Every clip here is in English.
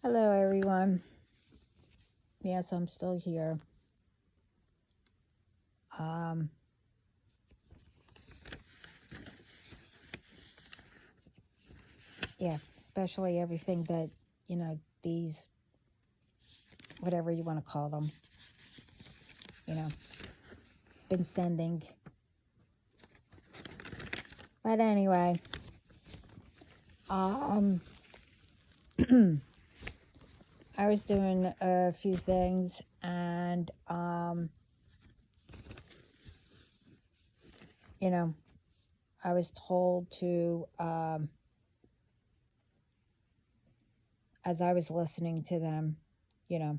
Hello, everyone. Yes, I'm still here. Um, yeah, especially everything that, these, whatever you want to call them, you know, been sending. But anyway, um, I was doing a few things and, I was told to, as I was listening to them, you know,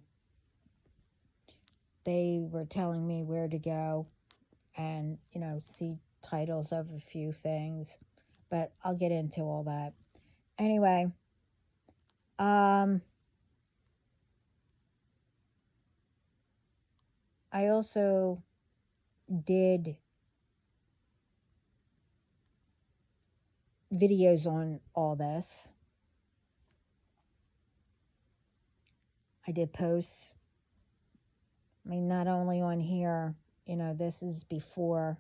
they were telling me where to go and, see titles of a few things, but I'll get into all that. Anyway, I also did videos on all this. I did posts. I mean, not only on here, this is before,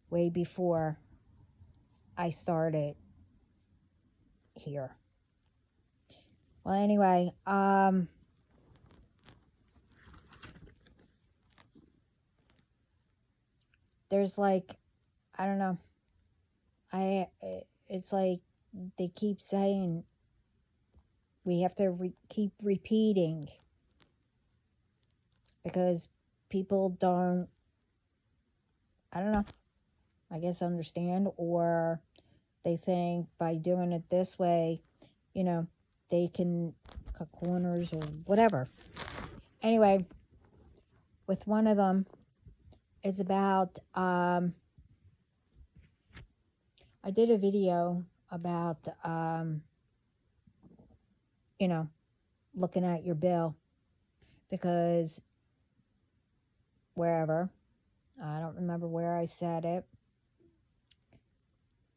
way before I started here. Well, anyway, there's like, I don't know, it's like they keep saying we have to keep repeating because people don't, I don't know, I guess understand, or they think by doing it this way, they can cut corners or whatever. Anyway, with one of them, it's about, I did a video about, looking at your bill because wherever, I don't remember where I said it,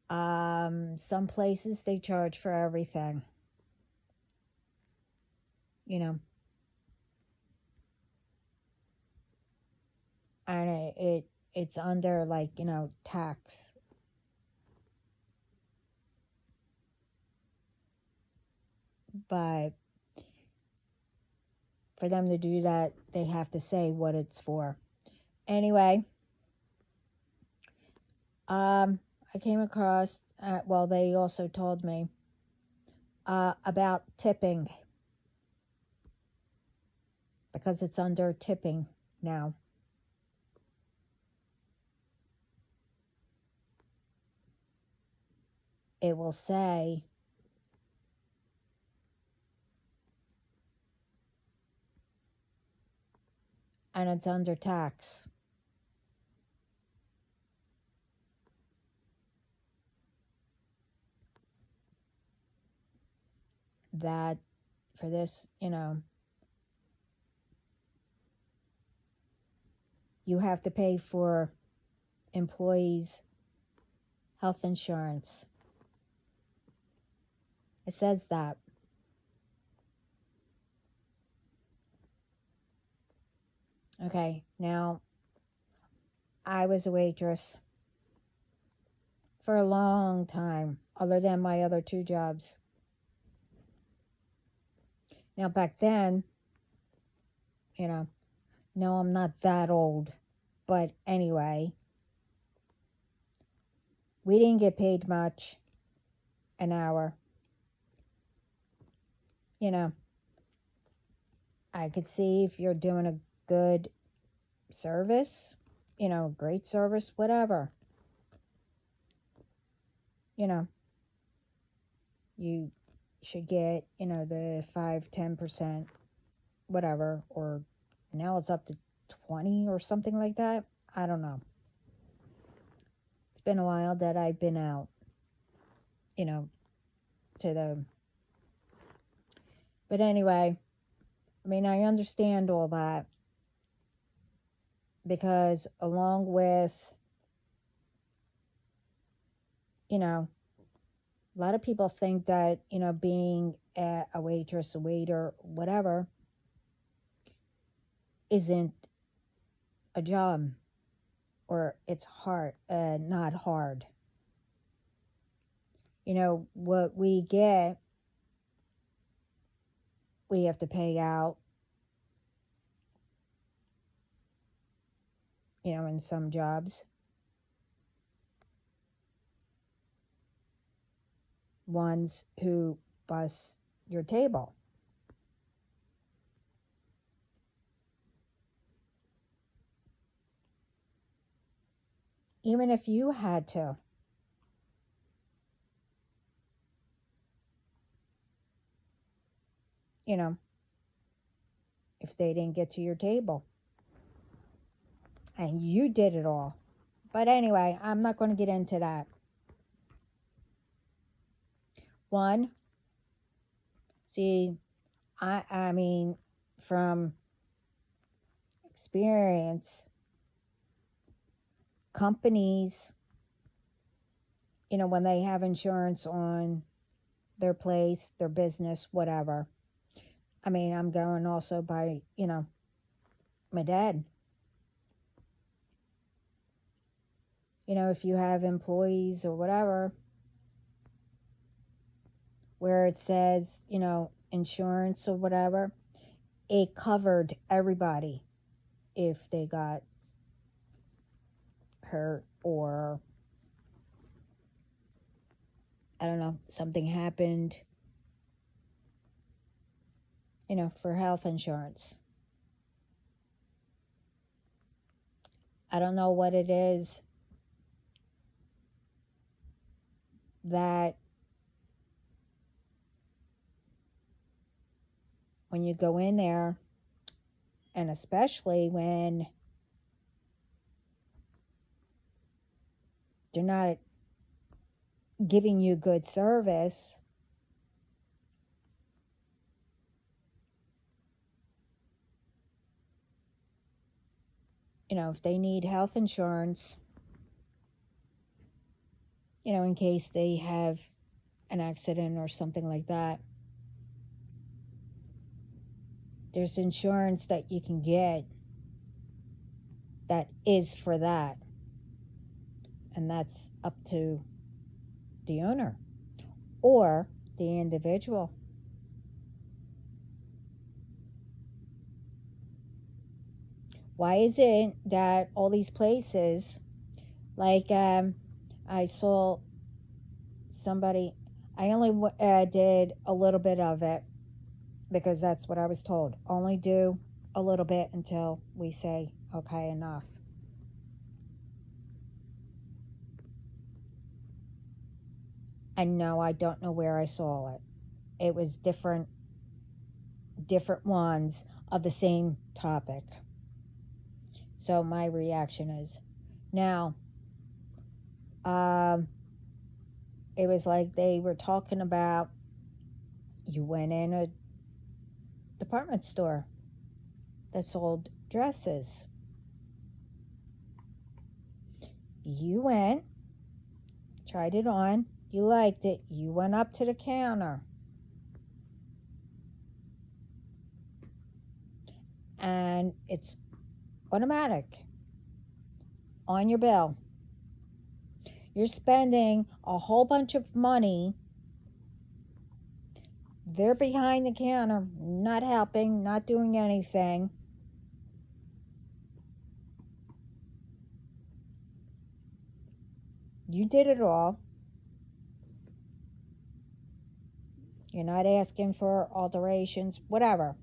some places they charge for everything, and it's under like, tax. But for them to do that, they have to say what it's for. Anyway, I came across, well, they also told me about tipping because it's under tipping now. It will say and it's under tax. That for this, you have to pay for employees' health insurance. It says that. Okay, now I was a waitress for a long time, other than my other two jobs. Now, back then, no, I'm not that old, but anyway, we didn't get paid much an hour. I could see if you're doing a good service, great service, whatever. You should get, the 5-10%, whatever, or now it's up to 20 or something like that. I don't know. It's been a while that I've been out, but anyway, I mean, I understand all that because along with, A lot of people think that, being a waitress, a waiter, whatever, isn't a job, or it's hard, not hard. What we get, we have to pay out, in some jobs. Ones who bus your table. Even if you had to, you know, if they didn't get to your table and you did it all. But anyway, I'm not going to get into that. One, see, I mean, from experience, companies, when they have insurance on their place, their business, whatever. I mean, I'm going also by, my dad. If you have employees or whatever, where it says, insurance or whatever, it covered everybody if they got hurt, or I don't know, something happened, for health insurance. I don't know what it is that when you go in there, and especially when they're not giving you good service, if they need health insurance, in case they have an accident or something like that, there's insurance that you can get that is for that. And that's up to the owner or the individual. Why is it that all these places, like I saw somebody, I only did a little bit of it because that's what I was told. Only do a little bit until we say, okay, enough. And no, I don't know where I saw it. It was different ones of the same topic. So my reaction is, now, it was like they were talking about, you went in a department store that sold dresses. You went, tried it on, you liked it, you went up to the counter, and it's automatic on your bill. You're spending a whole bunch of money. They're behind the counter, not helping, not doing anything. You did it all. You're not asking for alterations, whatever.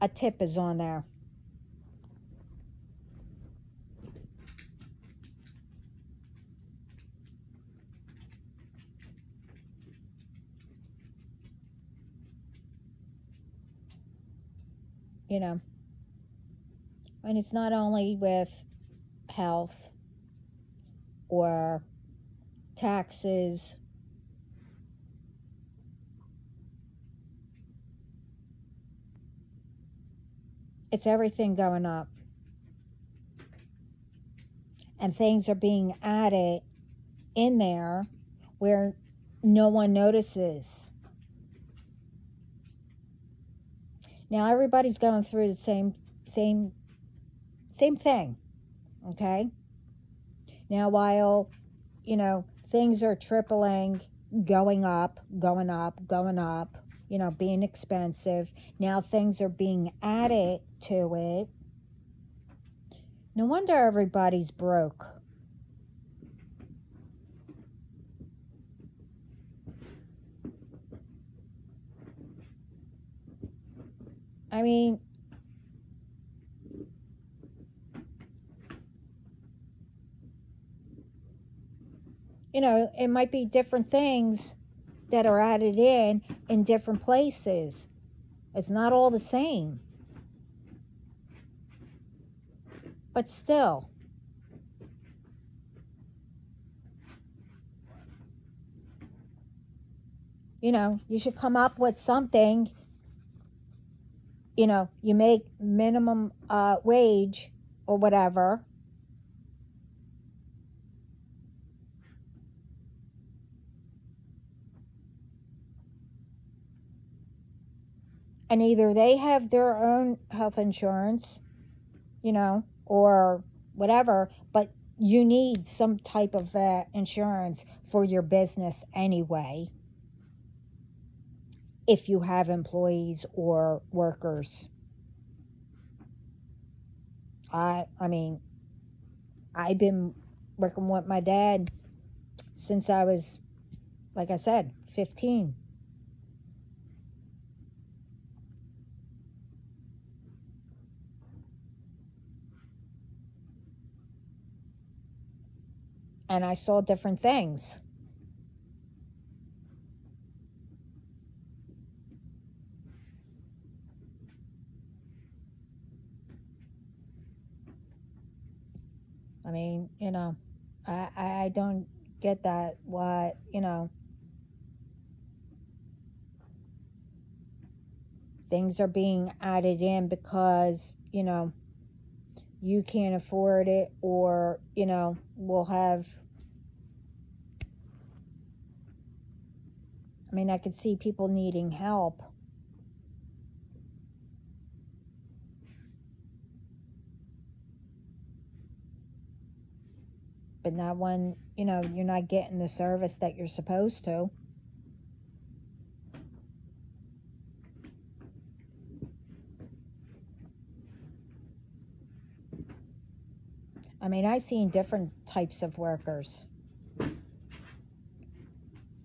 A tip is on there. And it's not only with health or taxes. It's everything going up. and things are being added in there where no one notices. Now everybody's going through the same thing, okay? Now while, things are tripling, going up, being expensive, now things are being added to it. No wonder everybody's broke. I mean, it might be different things that are added in different places. It's not all the same. But still, you should come up with something. You make minimum wage or whatever. And either they have their own health insurance, or whatever, but you need some type of insurance for your business anyway, if you have employees or workers. I mean, I've been working with my dad since I was, like I said, 15. And I saw different things. I mean, I don't get that. Why, things are being added in because, you can't afford it, or, we'll have. I mean, I could see people needing help. But not when, you're not getting the service that you're supposed to. I mean, I've seen different types of workers.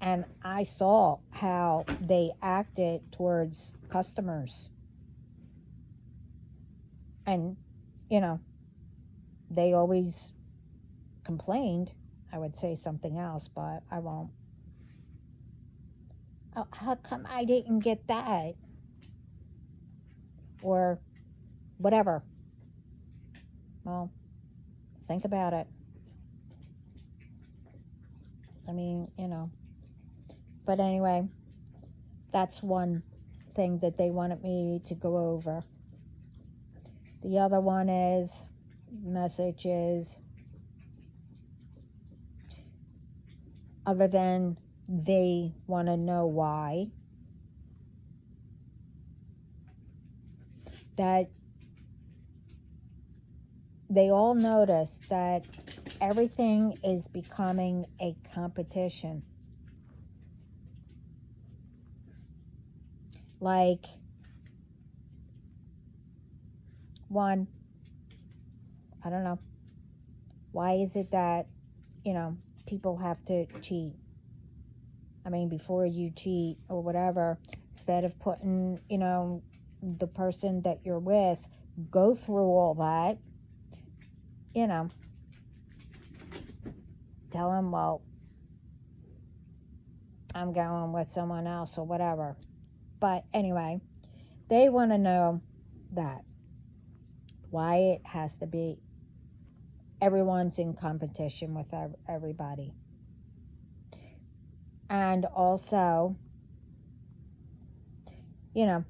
And I saw how they acted towards customers. And, they always complained. I would say something else, but I won't. Oh, how come I didn't get that? Or whatever. Well, think about it. I mean, But anyway, that's one thing that they wanted me to go over. The other one is, message is, other than they want to know why, that they all notice that everything is becoming a competition. Like, one, I don't know, why is it that, people have to cheat? I mean, before you cheat or whatever, instead of putting, the person that you're with, go through all that, tell them, well, I'm going with someone else or whatever. But anyway, they want to know that, why it has to be, everyone's in competition with everybody. And also, they're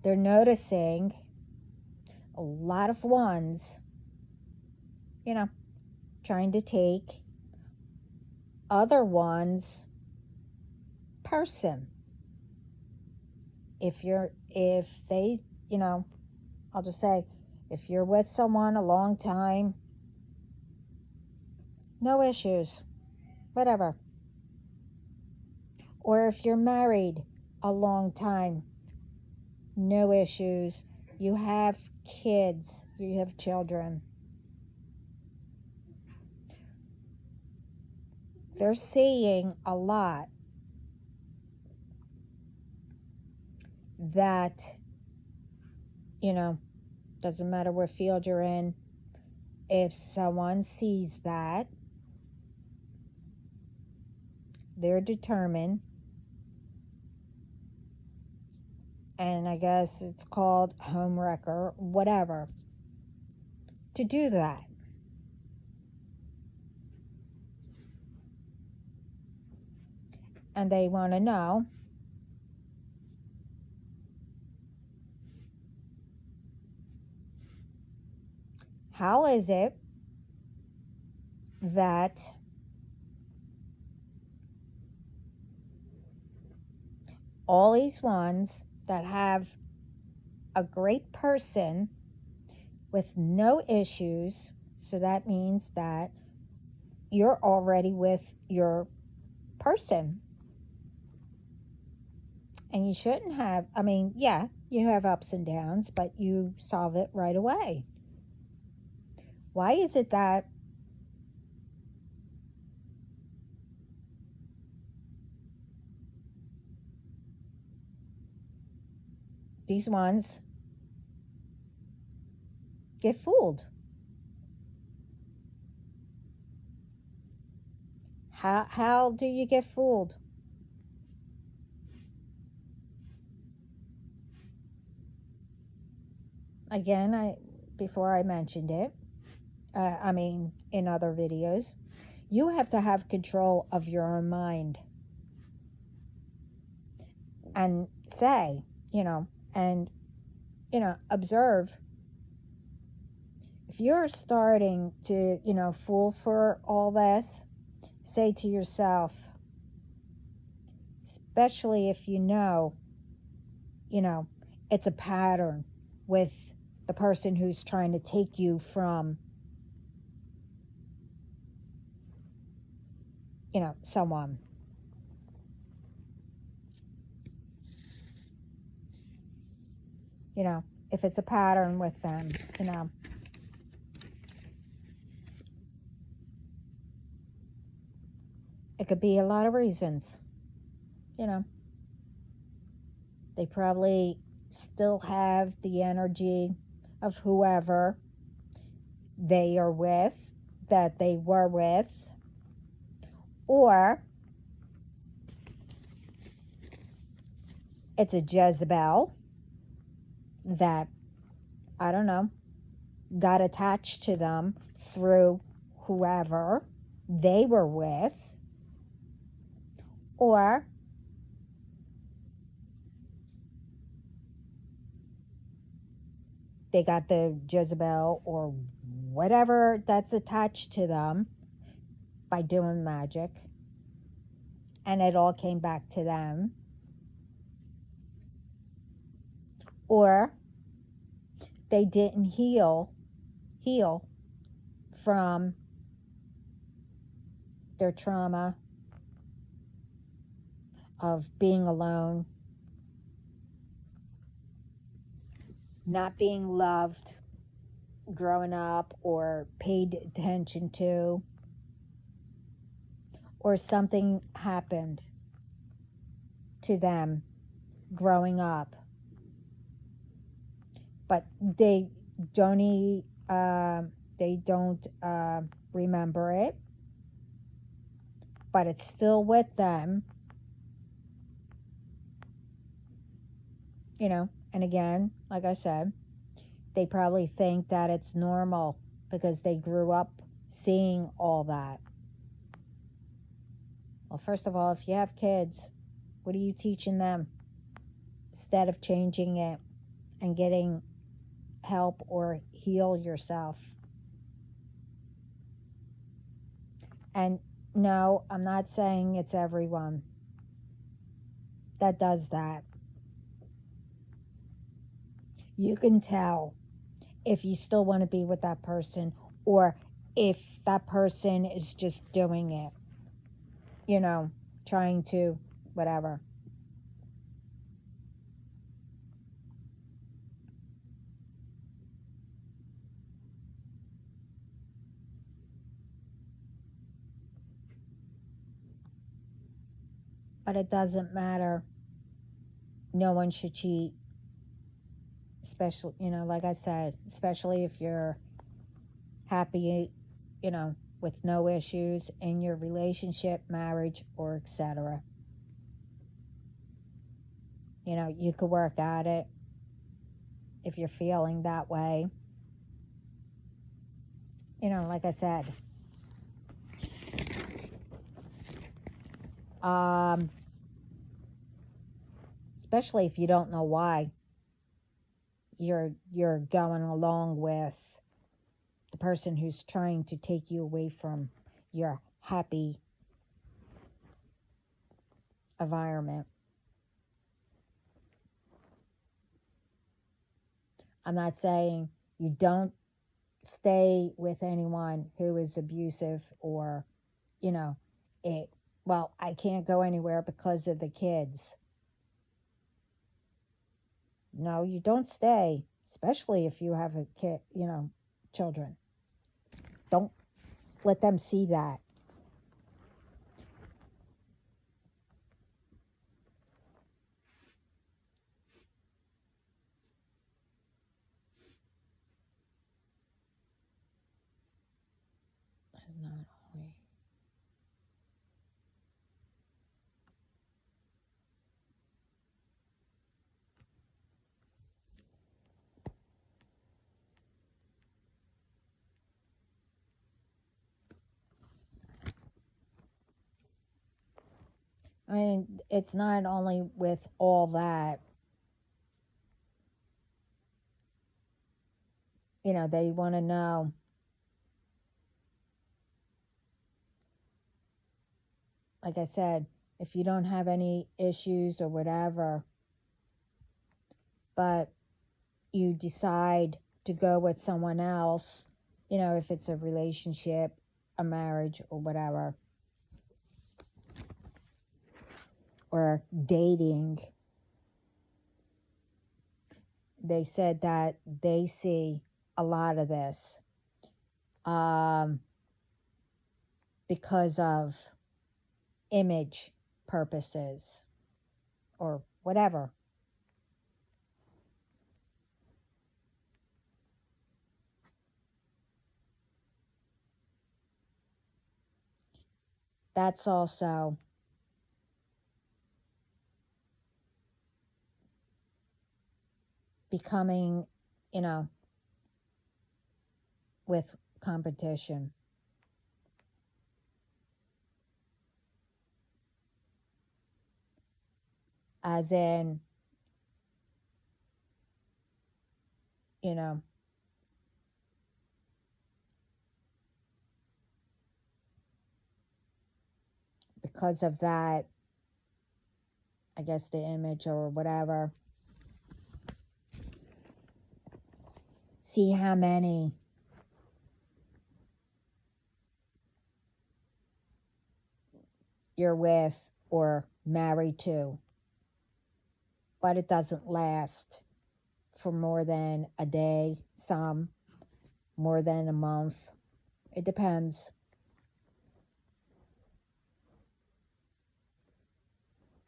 noticing a lot of ones, trying to take other one's person. If they, I'll just say, if you're with someone a long time, no issues, whatever. Or if you're married a long time, no issues. You have kids, you have children. They're seeing a lot that, doesn't matter what field you're in, if someone sees that, they're determined, and I guess it's called homewrecker, whatever, to do that. And they want to know how is it that all these ones that have a great person with no issues, so that means that you're already with your person. And you shouldn't have, yeah, you have ups and downs, but you solve it right away. Why is it that these ones get fooled? How do you get fooled? Again, before I mentioned it, in other videos, you have to have control of your own mind and say, and, observe. If you're starting to, fool for all this, say to yourself, especially if you know, it's a pattern with the person who's trying to take you from, someone. If it's a pattern with them, it could be a lot of reasons. They probably still have the energy of whoever they are with, that they were with, or it's a Jezebel that, I don't know, got attached to them through whoever they were with, or they got the Jezebel or whatever that's attached to them by doing magic, and it all came back to them. Or they didn't heal from their trauma of being alone, not being loved growing up or paid attention to, or something happened to them growing up, but they don't remember it, but it's still with them, and again, like I said, they probably think that it's normal because they grew up seeing all that. Well, first of all, if you have kids, what are you teaching them? Instead of changing it and getting help or heal yourself. And no, I'm not saying it's everyone that does that. You can tell if you still want to be with that person or if that person is just doing it, you know, trying to whatever. But it doesn't matter. No one should cheat, especially, like I said, especially if you're happy, with no issues in your relationship, marriage, or etc. You could work at it if you're feeling that way. Like I said, um, especially if you don't know why you're going along with the person who's trying to take you away from your happy environment. I'm not saying you don't stay with anyone who is abusive or, you know, it, well, I can't go anywhere because of the kids. No, you don't stay, especially if you have a kid, children. Don't let them see that. It's not only. I mean, it's not only with all that, they want to know, like I said, if you don't have any issues or whatever, but you decide to go with someone else, if it's a relationship, a marriage, or whatever, or dating, they said that they see a lot of this um, because of image purposes or whatever. That's also becoming, you know, with competition. As in, you know, because of that, I guess the image or whatever. See how many you're with or married to, but it doesn't last for more than a day, some more than a month. It depends.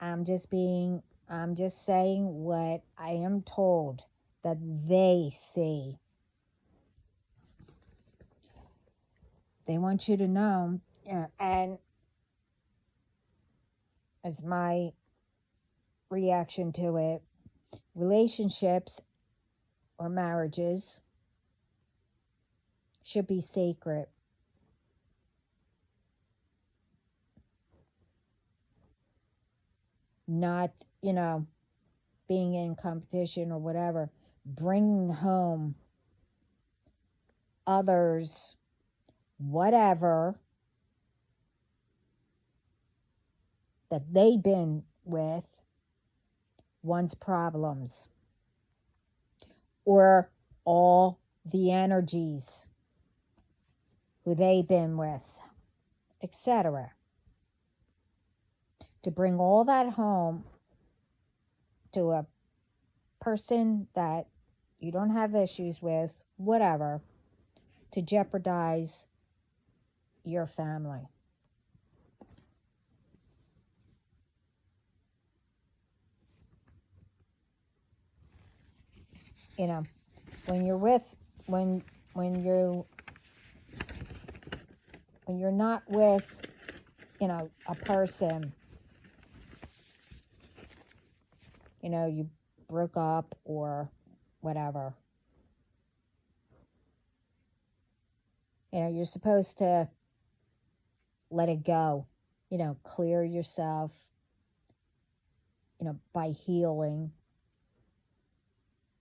I'm just saying what I am told that they see. They want you to know, and as my reaction to it, relationships or marriages should be sacred, not, being in competition or whatever, bringing home others, whatever, that they've been with, one's problems, or all the energies who they've been with, etc. To bring all that home to a person that you don't have issues with, whatever, to jeopardize your family. You know, when you're with when you're not with, a person, you broke up or whatever. You're supposed to let it go, clear yourself, by healing,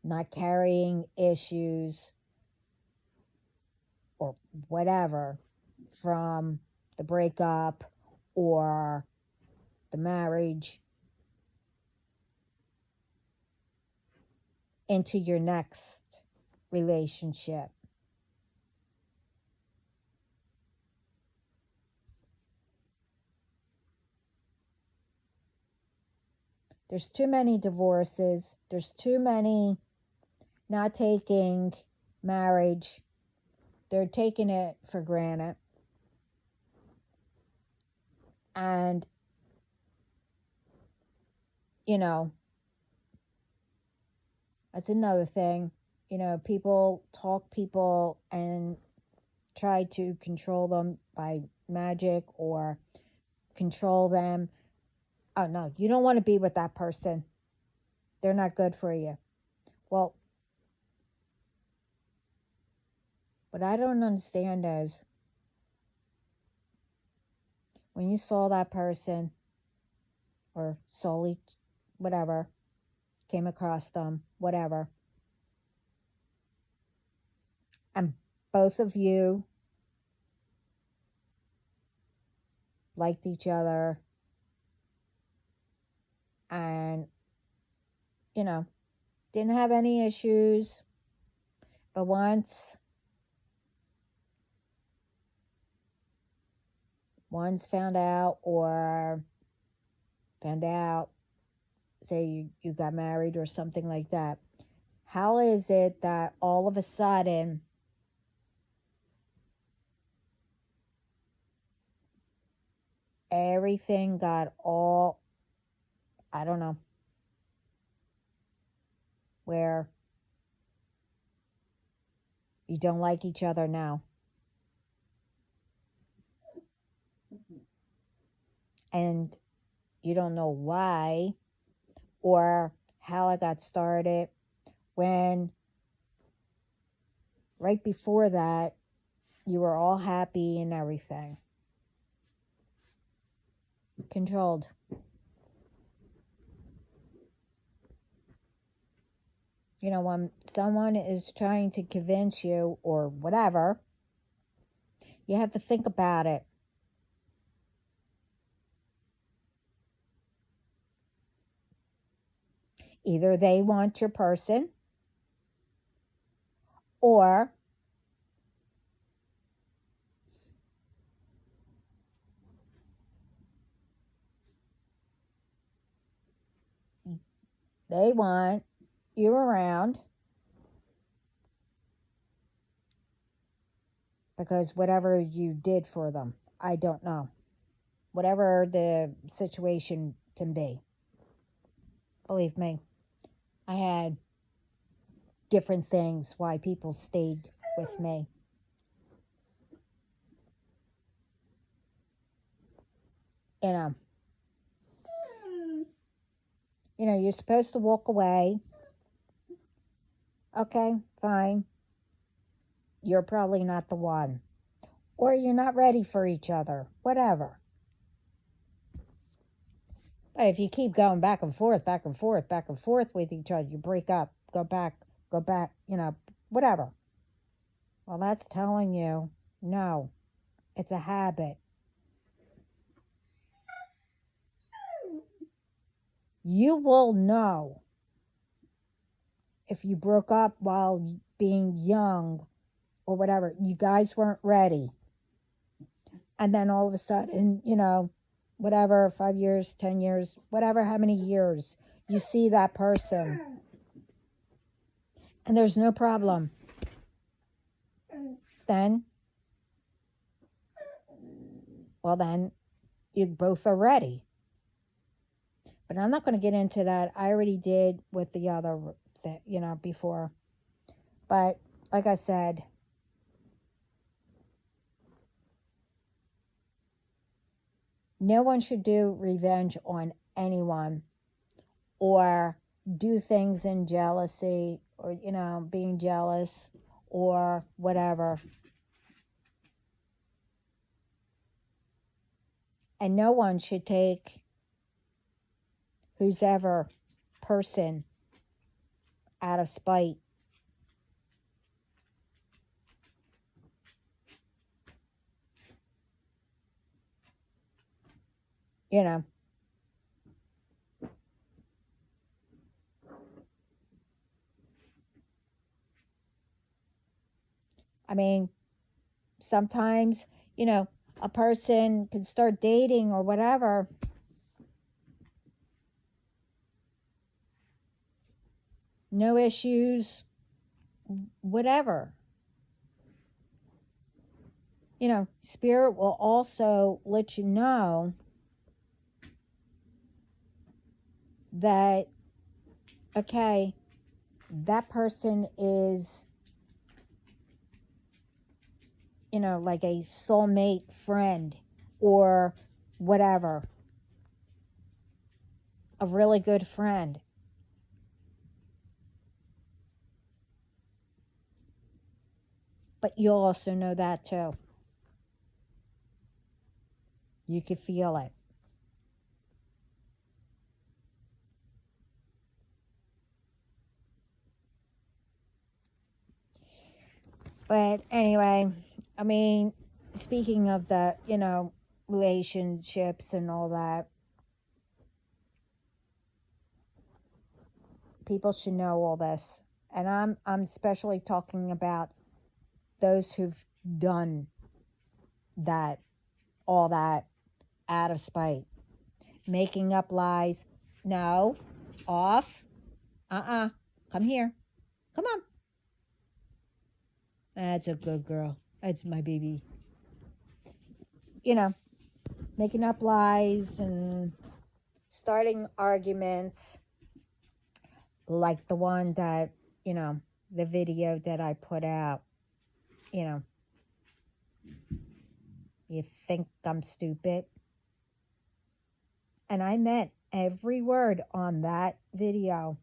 not carrying issues or whatever from the breakup or the marriage into your next relationship. There's too many divorces. There's too many not taking marriage. They're taking it for granted. And, that's another thing. People talk people and try to control them by magic or control them. Oh, no, you don't want to be with that person. They're not good for you. Well, what I don't understand is when you saw that person or solely, whatever, came across them, whatever, and both of you liked each other and, didn't have any issues, but once found out say you got married or something like that, how is it that all of a sudden everything got all, I don't know, where you don't like each other now? And you don't know why or how it got started when right before that you were all happy and everything. Controlled. When someone is trying to convince you or whatever, you have to think about it. Either they want your person or they want you around because whatever you did for them, I don't know. Whatever the situation can be. Believe me, I had different things why people stayed with me. You're supposed to walk away. Okay, fine. You're probably not the one. Or you're not ready for each other. Whatever. But if you keep going back and forth, back and forth, back and forth with each other, you break up, go back, whatever. Well, that's telling you, no, it's a habit. You will know if you broke up while being young or whatever. You guys weren't ready. And then all of a sudden, whatever, 5 years, 10 years, whatever, how many years, you see that person and there's no problem. Then, well, then you both are ready. But I'm not going to get into that. I already did with the other, before. But like I said, no one should do revenge on anyone or do things in jealousy or, being jealous or whatever. And no one should take who's ever person out of spite. I mean, sometimes, a person can start dating or whatever. No issues, whatever. Spirit will also let you know that, okay, that person is, like a soulmate friend or whatever, a really good friend. But you'll also know that too. You can feel it. But anyway, I mean, speaking of the, relationships and all that, people should know all this. And I'm especially talking about those who've done that, all that out of spite. Making up lies. No. Off. Come here. Come on. That's a good girl. That's my baby. Making up lies and starting arguments like the one that, the video that I put out. You think I'm stupid? And I meant every word on that video.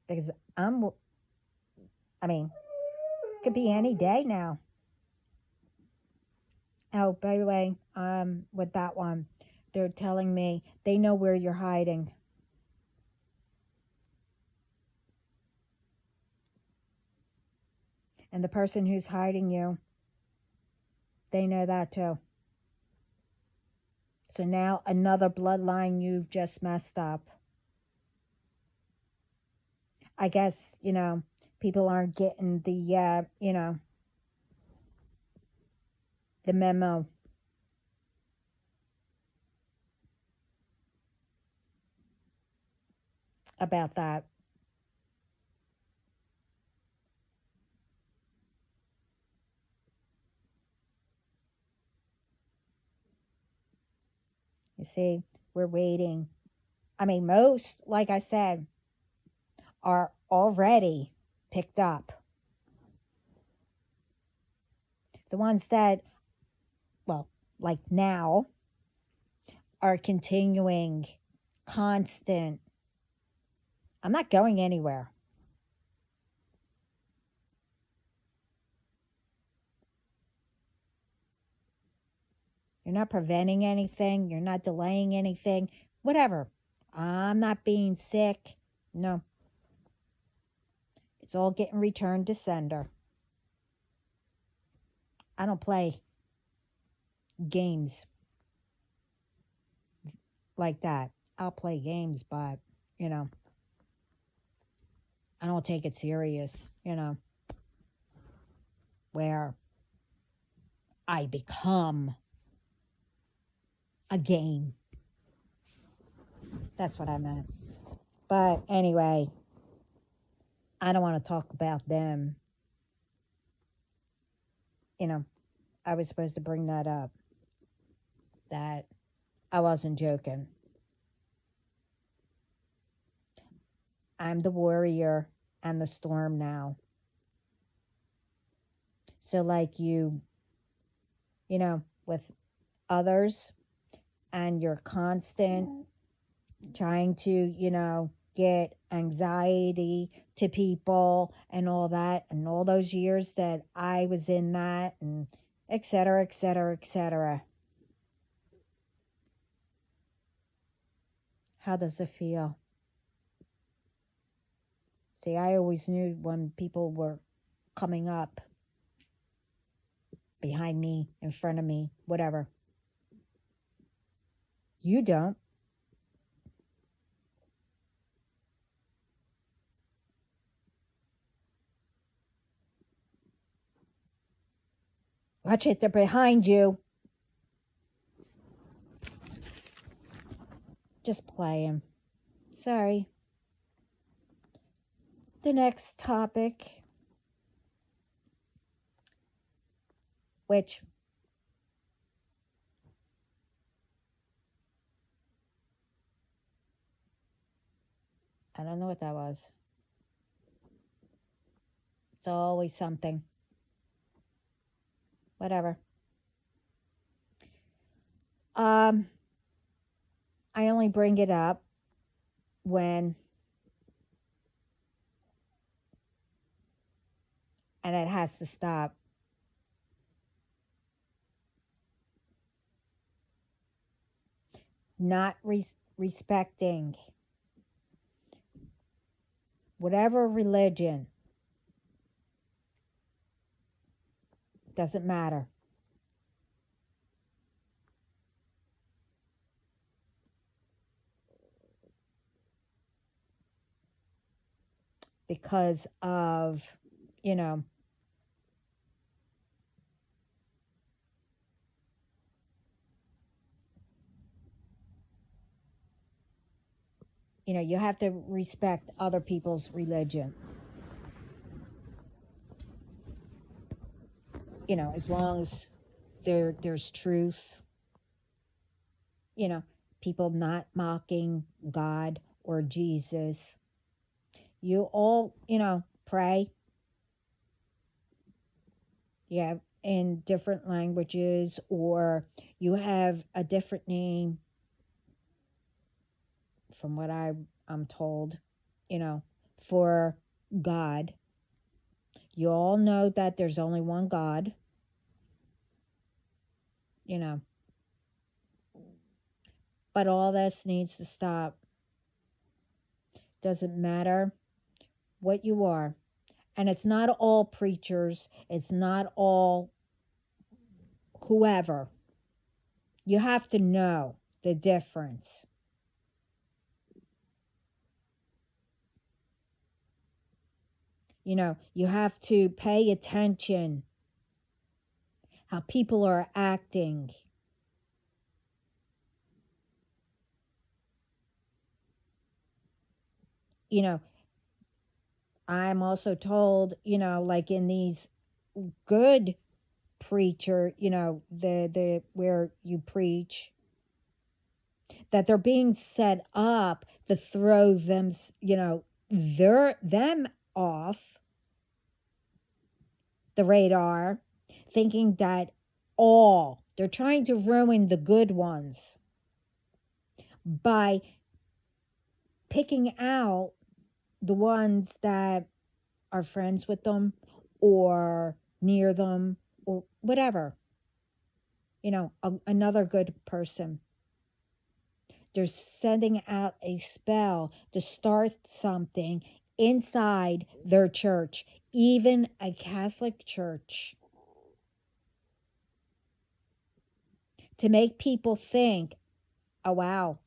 Because it could be any day now. Oh, by the way, with that one, they're telling me they know where you're hiding. And the person who's hiding you, they know that too. So now another bloodline you've just messed up. I guess, people aren't getting the, the memo. About that. You see, we're waiting. Most, like I said, are already picked up. The ones that, well, like now, are continuing, constant. I'm not going anywhere. You're not preventing anything. You're not delaying anything. Whatever. I'm not being sick. No. It's all getting returned to sender. I don't play games like that. I'll play games, but, you know, I don't take it serious, you know, where I become a game. That's what I meant. But anyway, I don't want to talk about them. You know, I was supposed to bring that up. That I wasn't joking. I'm the warrior and the storm now. So, like you know, with others, and you're constant trying to, you know, get anxiety to people and all that, and all those years that I was in that, and et cetera, et cetera, et cetera. How does it feel? See, I always knew when people were coming up behind me, in front of me, whatever. You don't. Watch it, they're behind you. Just playing. Sorry. The next topic, which I don't know what that was. It's always something. Whatever. I only bring it up when, and it has to stop. Not respecting whatever religion, doesn't matter. Because of, you know, you have to respect other people's religion. As long as there's truth, people not mocking God or Jesus. You all, pray. Yeah, in different languages, or you have a different name from what I'm told, for God. You all know that there's only one God, but all this needs to stop. Doesn't matter what you are. And it's not all preachers, it's not all whoever. You have to know the difference. You have to pay attention how people are acting. I'm also told, like in these good preacher, the where you preach, that they're being set up to throw them, them off the radar, thinking that they're trying to ruin the good ones by picking out the ones that are friends with them or near them or whatever. Another good person. They're sending out a spell to start something inside their church, even a Catholic church, to make people think, oh wow,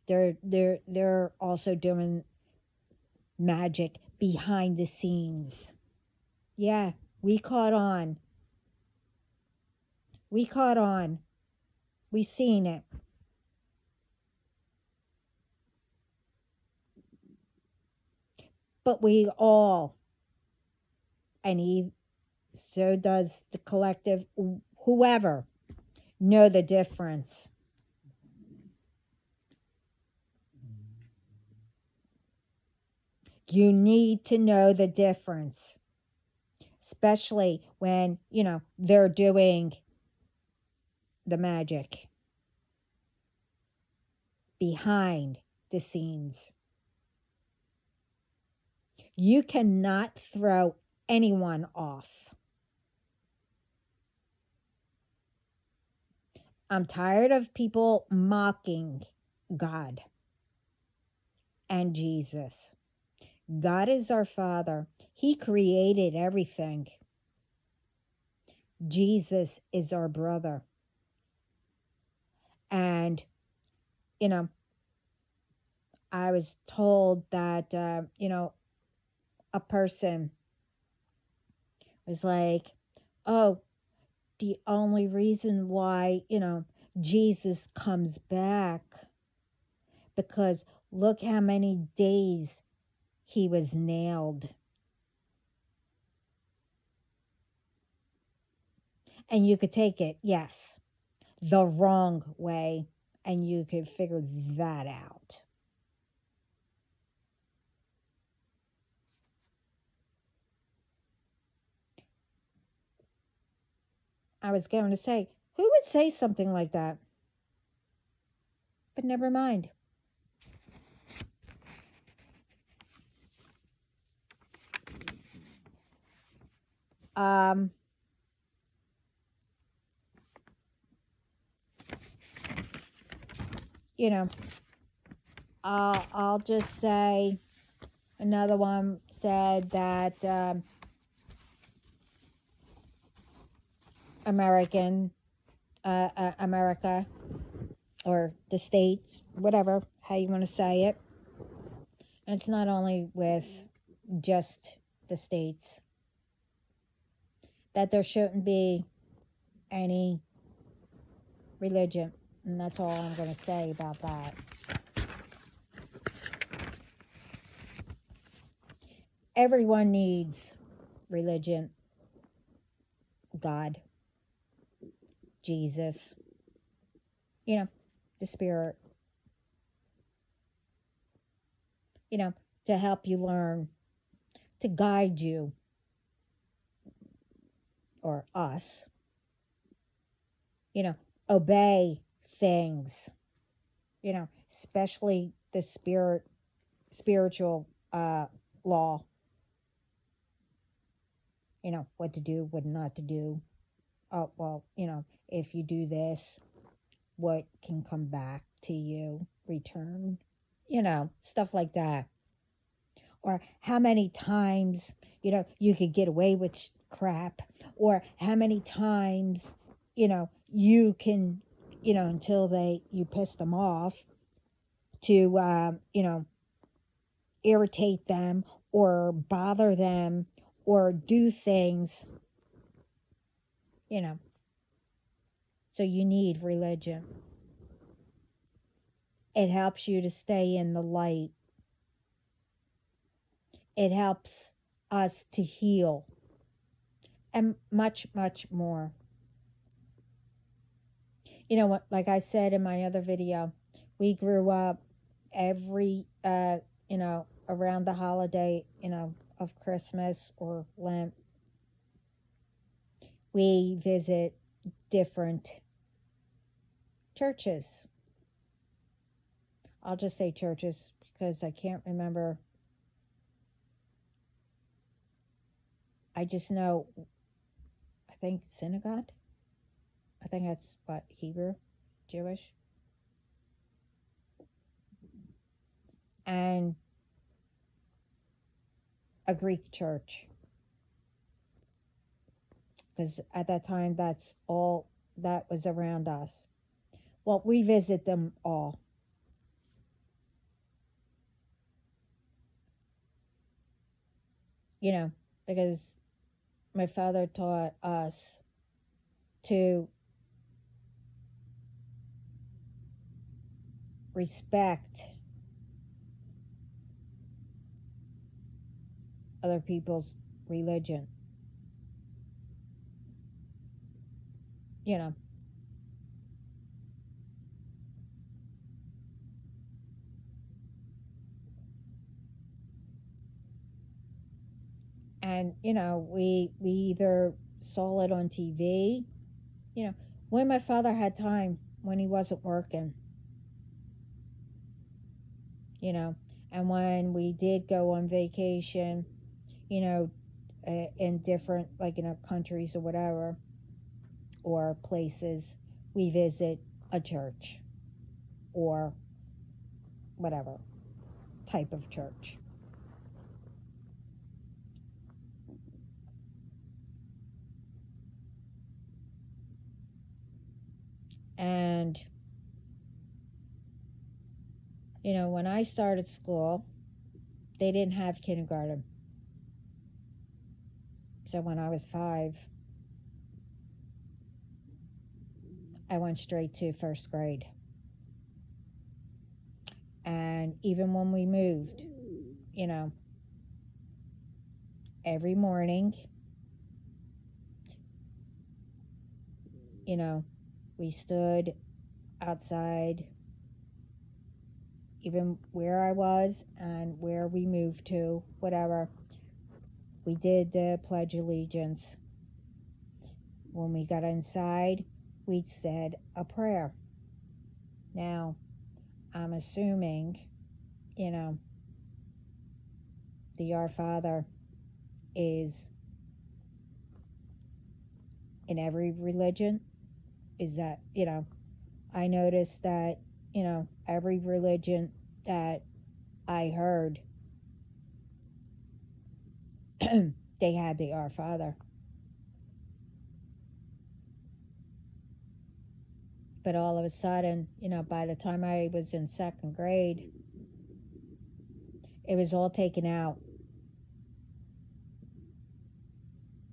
they're also doing magic behind the scenes. Yeah, we caught on. We caught on. We seen it. But we all, and so does the collective, whoever, know the difference. You need to know the difference, especially when, they're doing the magic behind the scenes. You cannot throw anyone off. I'm tired of people mocking God and Jesus. God is our Father. He created everything. Jesus is our brother. And, I was told that, a person was like, oh, the only reason why, Jesus comes back, because look how many days he was nailed. And you could take it, yes, the wrong way, and you could figure that out. I was going to say, who would say something like that? But never mind. You know, I'll just say, another one said that America, or the States, whatever, how you want to say it. And it's not only with just the States, that there shouldn't be any religion. And that's all I'm going to say about that. Everyone needs religion. God, Jesus, the Spirit, to help you learn, to guide you, or us, obey things, especially the spiritual law, what to do, what not to do. Oh, well, if you do this, what can come back to you, return, stuff like that. Or how many times, you could get away with crap, or how many times, you can, until you piss them off, to, irritate them or bother them or do things, So you need religion. It helps you to stay in the light. It helps us to heal. And much, much more. You know what, like I said in my other video, we grew up every, around the holiday, of Christmas or Lent. We visit different churches. I'll just say churches because I can't remember. I just know, I think synagogue. I think that's what, Hebrew, Jewish. And a Greek church. Because at that time, that's all that was around us. Well, we visit them all. Because my father taught us to respect other people's religion. And we either saw it on TV, when my father had time, when he wasn't working, and when we did go on vacation, in different, like, countries or whatever, or places, we visit a church or whatever type of church. And when I started school, they didn't have kindergarten. So when I was 5, I went straight to first grade. And even when we moved, every morning, we stood outside, even where I was and where we moved to, whatever. We did the Pledge of Allegiance. When we got inside, we said a prayer. Now, I'm assuming, the Our Father is in every religion. Is that, I noticed that, every religion that I heard, they had the Our Father. But all of a sudden, by the time I was in second grade, it was all taken out.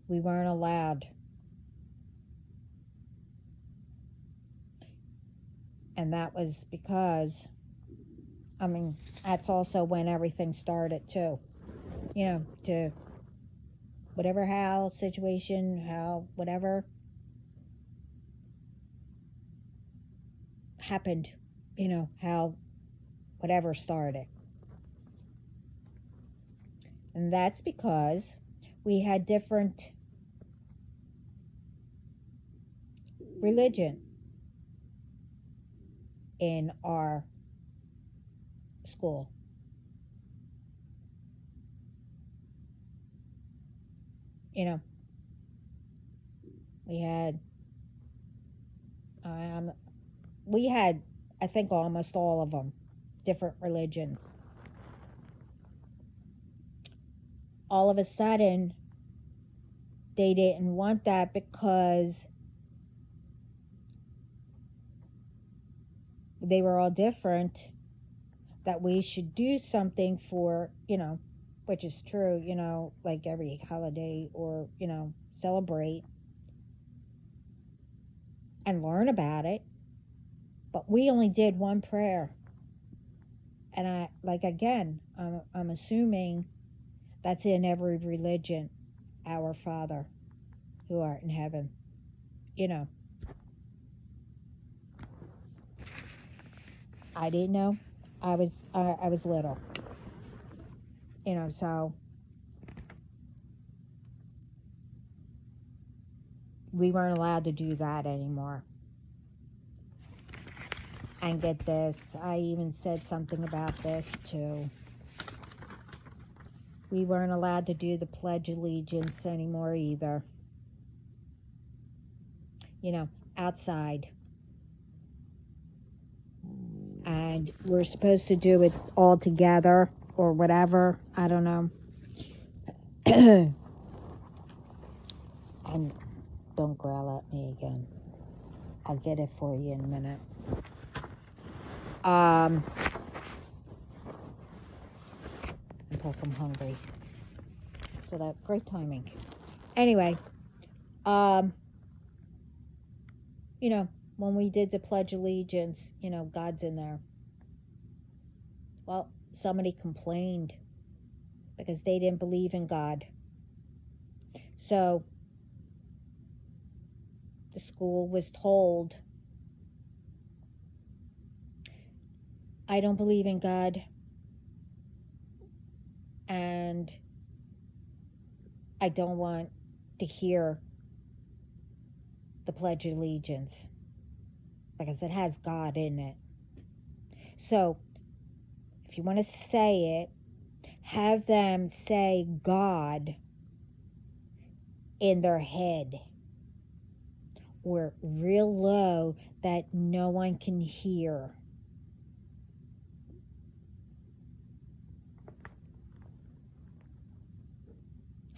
We weren't allowed. And that was because, that's also when everything started too. To whatever whatever happened, how whatever started. And that's because we had different religion in our school. We had, I think, almost all of them, different religions. All of a sudden, they didn't want that because they were all different, that we should do something for, which is true, like every holiday or, celebrate and learn about it. But we only did one prayer. And I'm assuming that's in every religion. Our Father, who art in heaven. I didn't know. I was little. So we weren't allowed to do that anymore. And get this, I even said something about this too. We weren't allowed to do the Pledge of Allegiance anymore either. Outside. And we're supposed to do it all together or whatever. I don't know. And don't growl at me again. I'll get it for you in a minute. Plus I'm hungry. So that's great timing. Anyway, you know, when we did the Pledge of Allegiance, you know, God's in there. Well, somebody complained because they didn't believe in God. So the school was told, I don't believe in God, and I don't want to hear the Pledge of Allegiance because it has God in it. So if you want to say it, have them say God in their head or real low that no one can hear.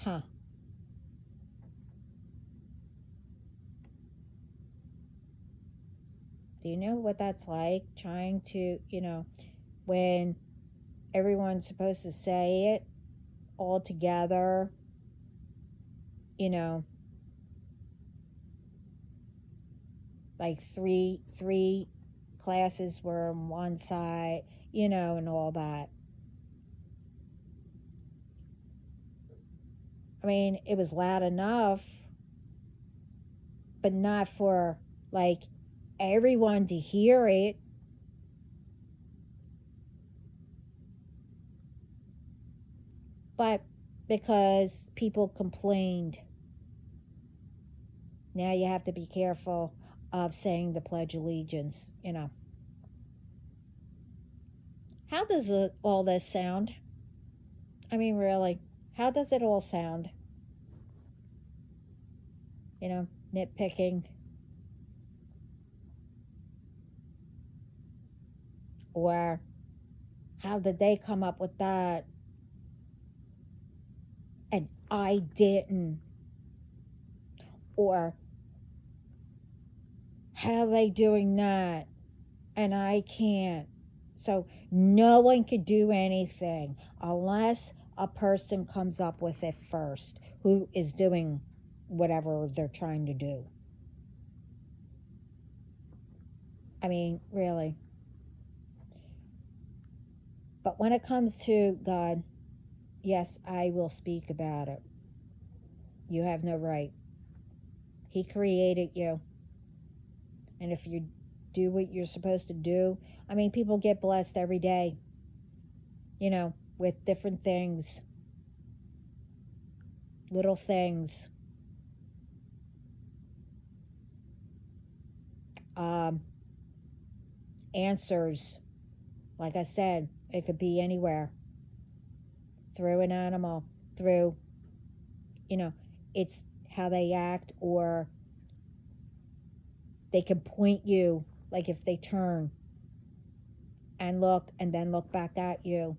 Huh. Do you know what that's like? Trying to, you know, when everyone's supposed to say it all together, you know, like three classes were on one side, you know, and all that. I mean, it was loud enough, but not for like everyone to hear it. But because people complained, now you have to be careful of saying the Pledge of Allegiance, you know. How does all this sound? I mean, really, how does it all sound? You know, nitpicking. Or how did they come up with that? And I didn't. Or how are they doing that? And I can't. So no one could do anything unless a person comes up with it first who is doing whatever they're trying to do. I mean, really. But when it comes to God, yes, I will speak about it. You have no right. He created you. And if you do what you're supposed to do, I mean, people get blessed every day, you know, with different things, little things. Answers, like I said, it could be anywhere, through an animal, through, you know, it's how they act, or they can point you, like if they turn and look and then look back at you.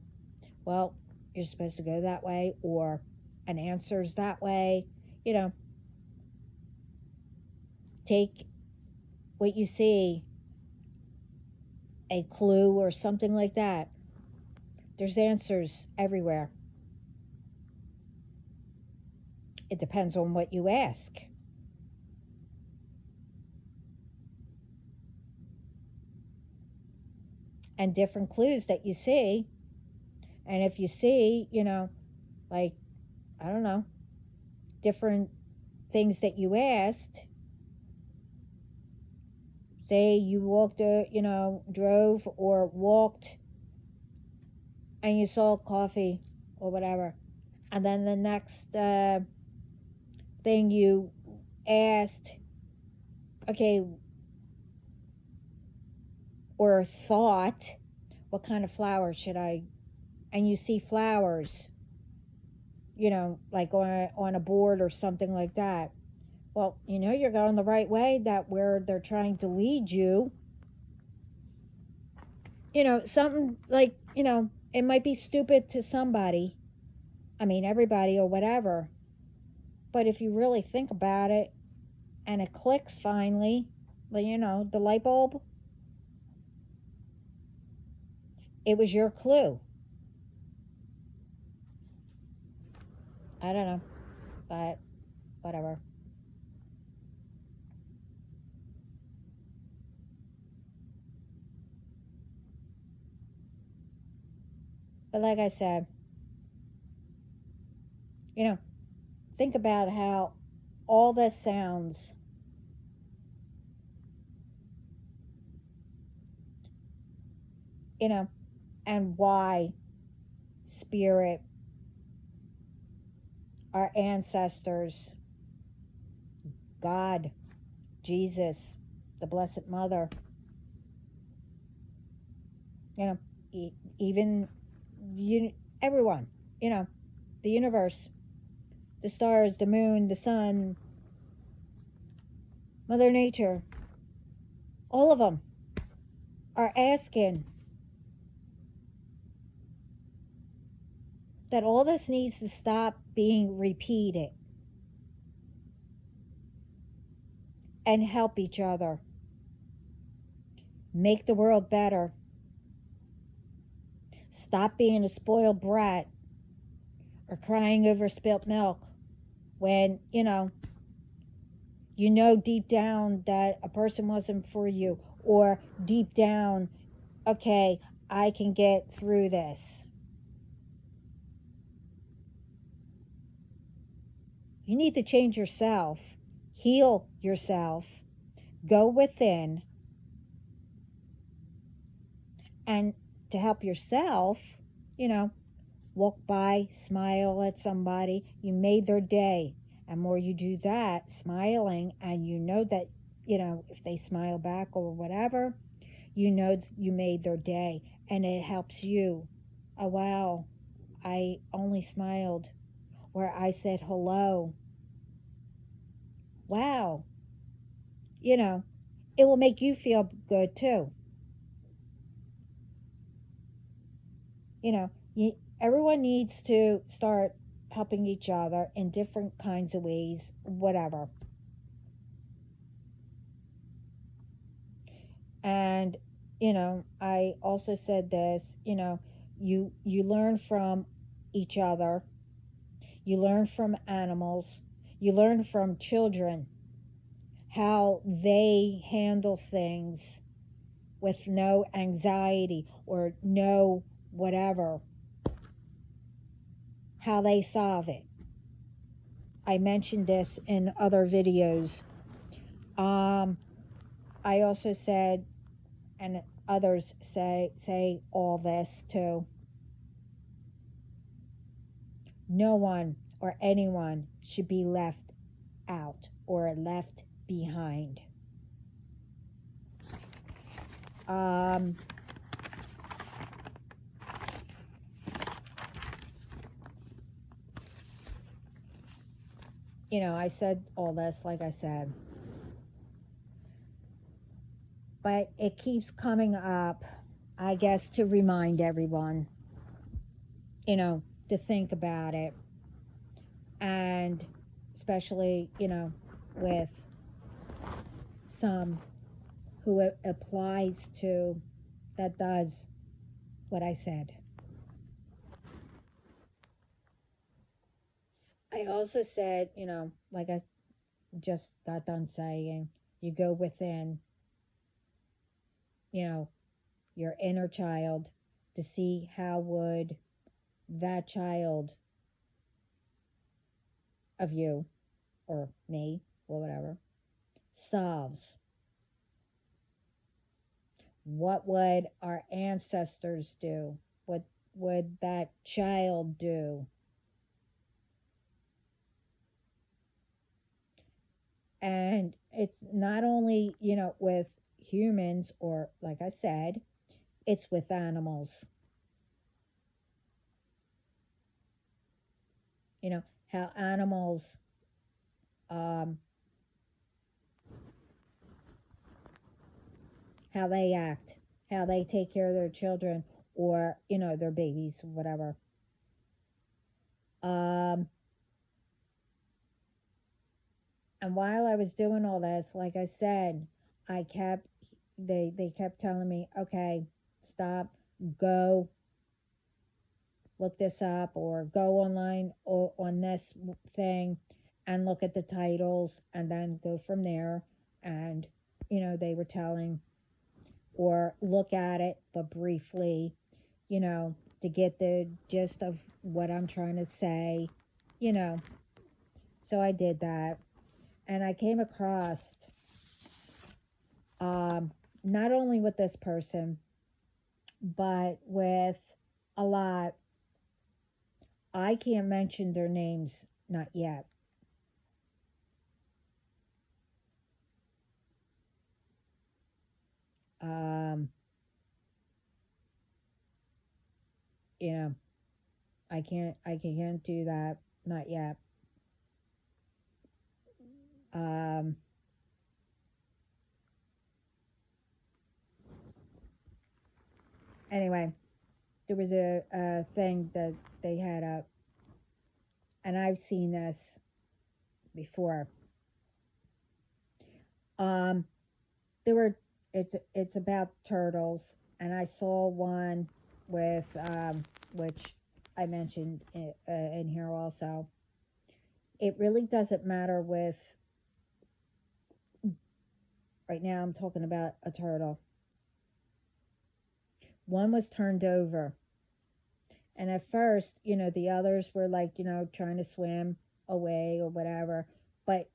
Well, you're supposed to go that way, or an answer's that way, you know. Take what you see, a clue or something like that. There's answers everywhere. It depends on what you ask. And different clues that you see. And if you see, you know, like, I don't know, different things that you asked. Say you walked, you know, drove or walked and you saw coffee or whatever. And then the next thing you asked, okay, or thought, what kind of flowers should I, and you see flowers, you know, like on a board or something like that. Well, you know you're going the right way, that where they're trying to lead you. You know, something like, you know, it might be stupid to somebody. I mean, everybody or whatever. But if you really think about it and it clicks finally, the light bulb, it was your clue. I don't know, but whatever. But like I said, you know, think about how all this sounds, and why spirit, our ancestors, God, Jesus, the Blessed Mother, even everyone, the universe, the stars, the moon, the sun, Mother Nature, all of them are asking that all this needs to stop being repeated and help each other, make the world better, stop being a spoiled brat or crying over spilt milk when, deep down that a person wasn't for you, or deep down, okay, I can get through this. You need to change yourself, heal yourself, go within, and to help yourself, walk by, smile at somebody. You made their day. And more you do that, smiling, and that, if they smile back or whatever, you made their day. And it helps you. Oh, wow, I only smiled. Or I said hello. Wow. It will make you feel good too. Everyone needs to start helping each other in different kinds of ways, whatever. And, I also said this, you learn from each other, you learn from animals, you learn from children how they handle things with no anxiety or no whatever, how they solve it. I mentioned this in other videos. I also said, and others say all this too, no one or anyone should be left out or left behind. I said all this, like I said, but it keeps coming up, I guess, to remind everyone, to think about it. And especially, with some who it applies to, that does what I said. I also said, like I just got done saying, you go within, your inner child to see how would that child of you or me or whatever solves. What would our ancestors do? What would that child do? And it's not only, with humans, or like I said, it's with animals. How animals how they act, how they take care of their children, or their babies, whatever. Um, and while I was doing all this, like I said, I kept they kept telling me, okay, stop, go look this up, or go online or on this thing and look at the titles and then go from there. And they were telling, or look at it but briefly, you know to get the gist of what I'm trying to say. you know so I did that, and I came across, um not only with this person but with a lot. I can't mention their names, not yet. um you know I can't do that, not yet. um anyway, there was a thing that they had up, and I've seen this before. um there were it's about turtles, and I saw one with, which I mentioned in here also. It really doesn't matter with, right now I'm talking about a turtle. One was turned over, and at first, the others were like, trying to swim away or whatever, but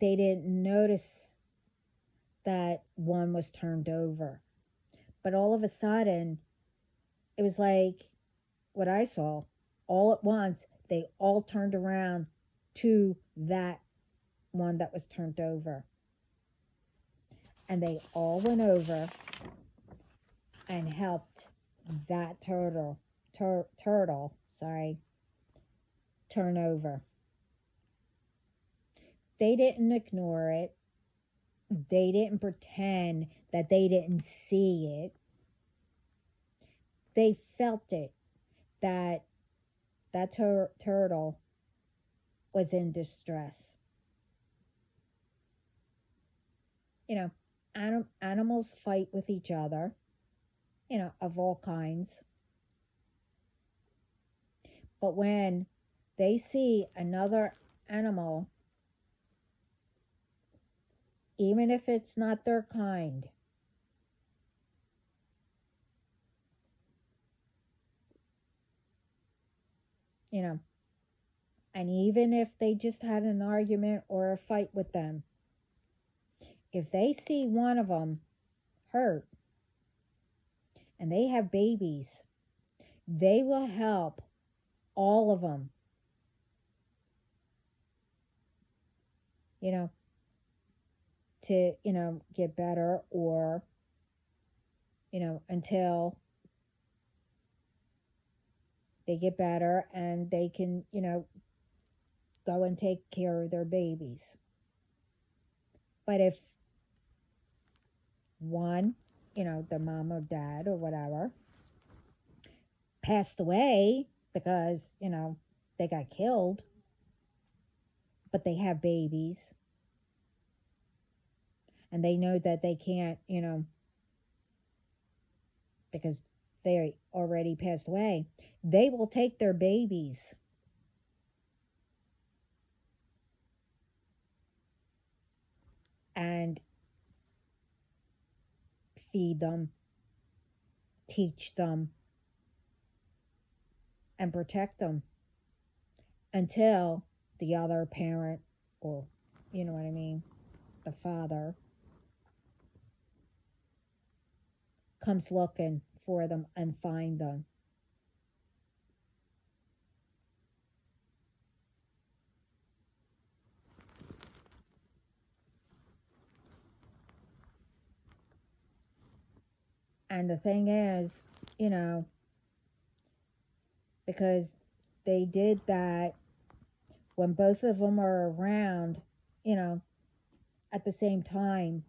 they didn't notice that one was turned over. But all of a sudden, it was like what I saw. All at once, they all turned around to that one that was turned over. And they all went over and helped that turtle, sorry, turn over. They didn't ignore it. They didn't pretend that they didn't see it. They felt it, that turtle was in distress. You know, animals fight with each other, of all kinds. But when they see another animal, even if it's not their kind, you know, and even if they just had an argument or a fight with them, if they see one of them hurt and they have babies, they will help all of them, to, get better, or, until they get better and they can, go and take care of their babies. But if one, the mom or dad or whatever, passed away because, they got killed, but they have babies, and they know that they can't, because they already passed away, they will take their babies and feed them, teach them, and protect them until the other parent, or, you know what I mean, the father, comes looking for them and find them. And the thing is, you know, because they did that when both of them are around, at the same time,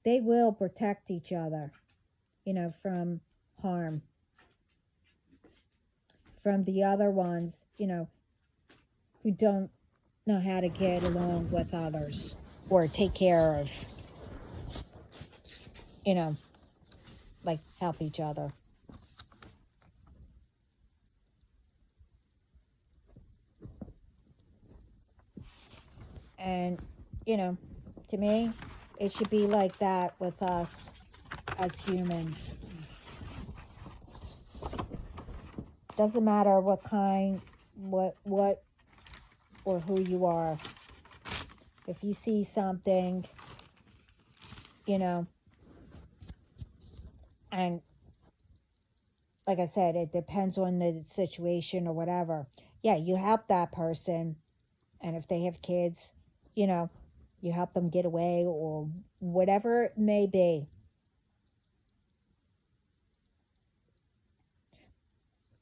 they will protect each other, from harm, from the other ones, who don't know how to get along with others or take care of, like help each other. And, to me, it should be like that with us as humans. Doesn't matter what kind, what or who you are. If you see something, and like I said, it depends on the situation or whatever. Yeah, you help that person, and if they have kids, you help them get away or whatever it may be.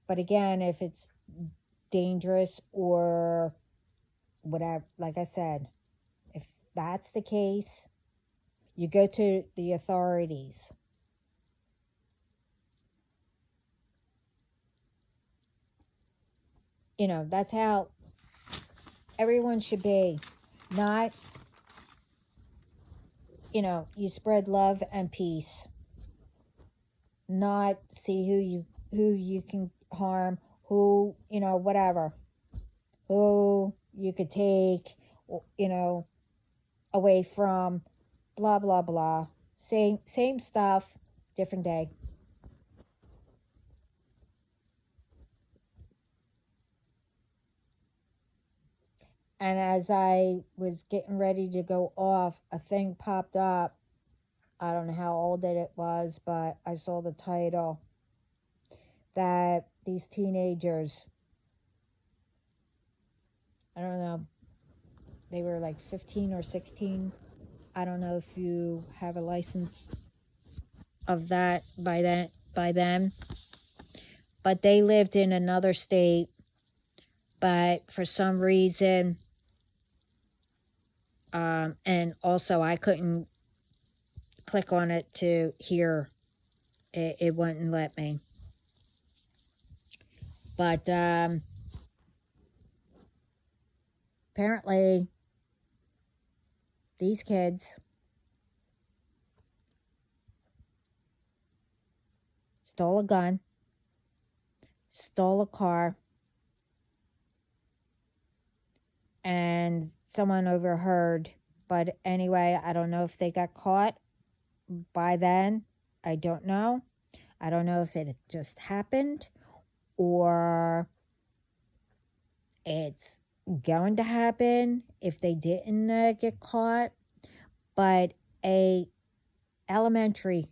But again, if it's dangerous or whatever, like I said, if that's the case, you go to the authorities. That's how everyone should be. Not, you spread love and peace. Not see who you can harm, who, whatever. Who you could take, away from, blah, blah, blah. Same stuff, different day. And as I was getting ready to go off, a thing popped up. I don't know how old it was, but I saw the title that these teenagers, I don't know, they were like 15 or 16. I don't know if you have a license of that by them. But they lived in another state, but for some reason, and also I couldn't click on it to hear. It wouldn't let me. But apparently these kids stole a gun, stole a car, and someone overheard. But anyway, I don't know if they got caught by then. I don't know. I don't know if it just happened or it's going to happen if they didn't get caught. But elementary,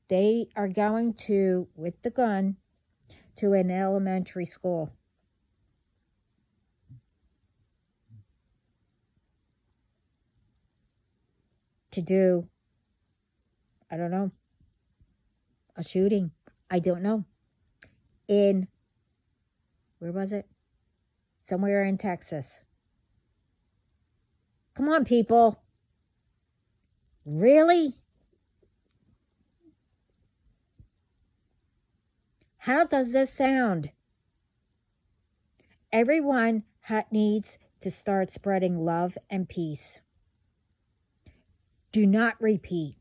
they are going to, with the gun, to an elementary school. To do, I don't know, a shooting. I don't know. Where was it? Somewhere in Texas. Come on, people. Really? How does this sound? Everyone needs to start spreading love and peace. Do not repeat.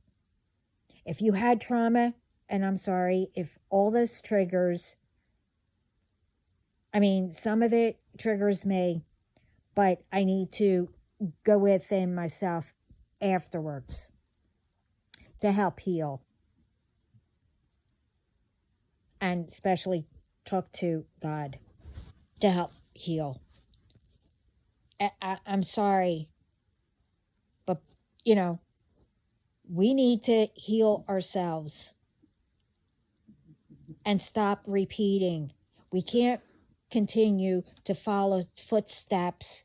If you had trauma, and I'm sorry, if all this triggers, some of it triggers me, but I need to go within myself afterwards to help heal. And especially talk to God to help heal. I'm sorry, but, we need to heal ourselves and stop repeating. We can't continue to follow footsteps,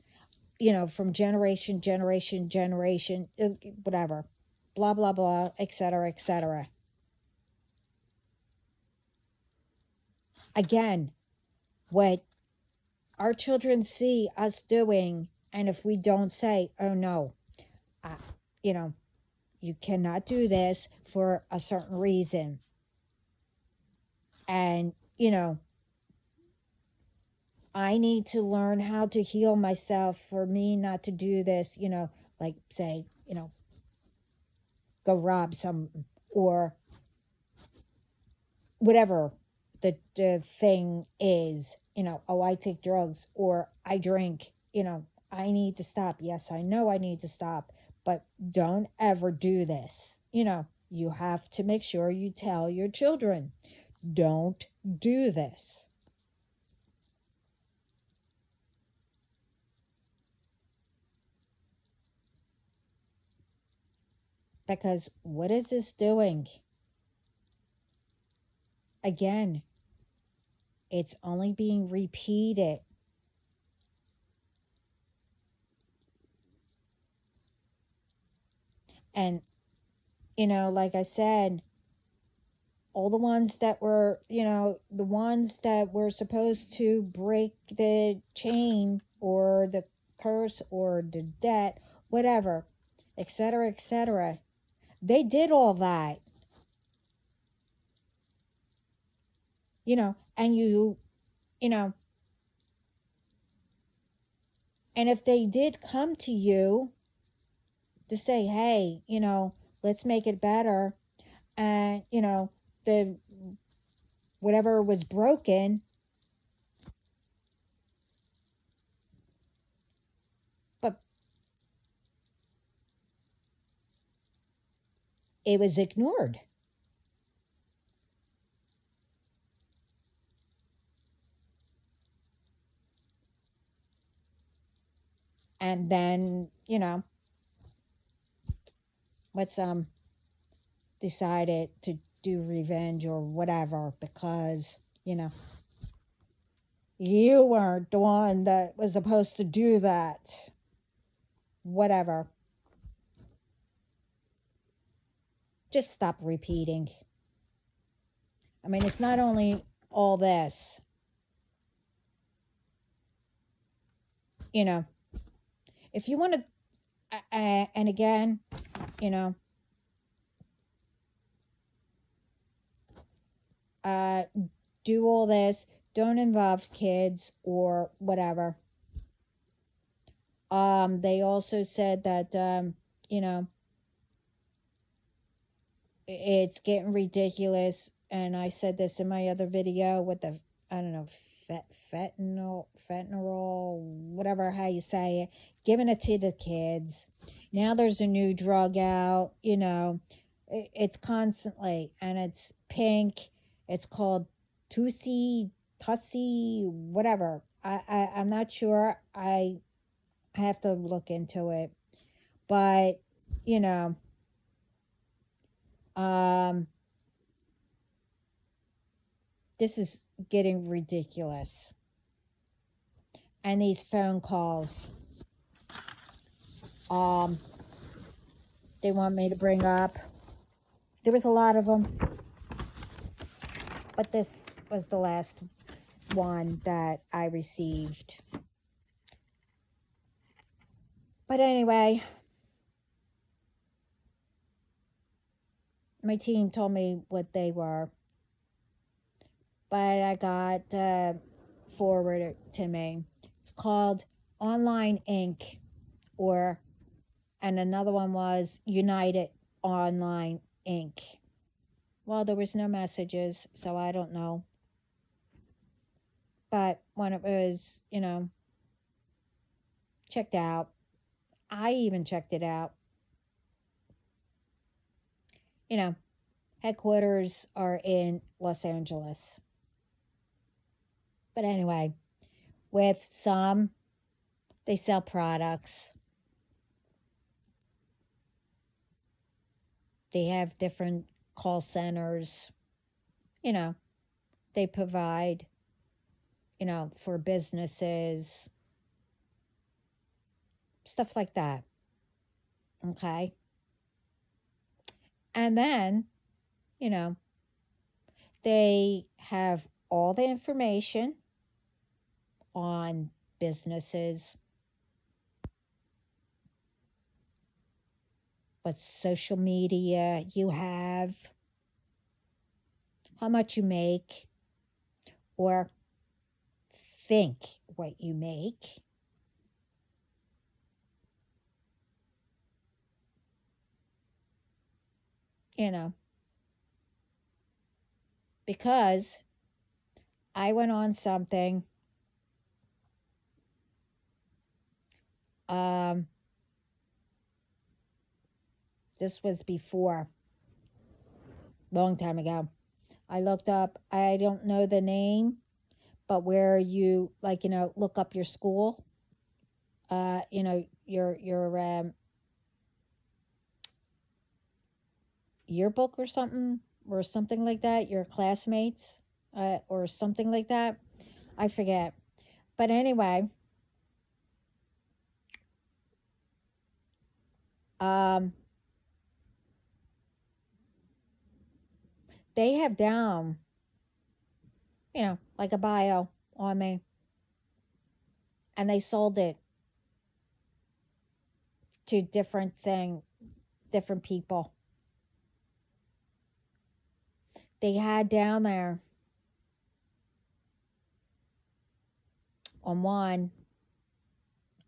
from generation, whatever, blah, blah, blah, etc., etc. Again, what our children see us doing, and if we don't say, oh no, you cannot do this for a certain reason. And, I need to learn how to heal myself for me not to do this, like say, go rob some or whatever the thing is, oh, I take drugs or I drink, I need to stop. Yes, I know I need to stop, but don't ever do this. You have to make sure you tell your children, don't do this. Because what is this doing? Again, it's only being repeated. And, like I said, all the ones that were, the ones that were supposed to break the chain or the curse or the debt, whatever, etc., they did all that, and you know, and if they did come to you to say, hey, let's make it better, and, the whatever was broken, but it was ignored. And then, let's decided to do revenge or whatever because, you weren't the one that was supposed to do that. Whatever. Just stop repeating. I mean, it's not only all this, if you want to, and again, do all this, don't involve kids or whatever. They also said that, it's getting ridiculous. And I said this in my other video with the, I don't know, fentanyl, whatever, how you say it, giving it to the kids. Now there's a new drug out, it's constantly, and it's pink. It's called Tussie, whatever. I'm not sure. I have to look into it. But, this is getting ridiculous. And these phone calls, they want me to bring up. There was a lot of them, but this was the last one that I received. But anyway, my team told me what they were, but I got forwarded to me. It's called Online Inc. And another one was United Online Inc. Well, there was no messages, so I don't know. But when it was, checked out, I even checked it out. Headquarters are in Los Angeles. But anyway, with some, they sell products. They have different call centers. They provide, for businesses, stuff like that. Okay. And then, they have all the information on businesses, what social media you have, how much you make, or think what you make. You know, because I went on something. Um, this was before, long time ago. I looked up, I don't know the name, but where you, like, look up your school, your yearbook or something like that, your classmates, or something like that. I forget. But anyway, um, they have down, like a bio on me, and they sold it to different people. They had down there on one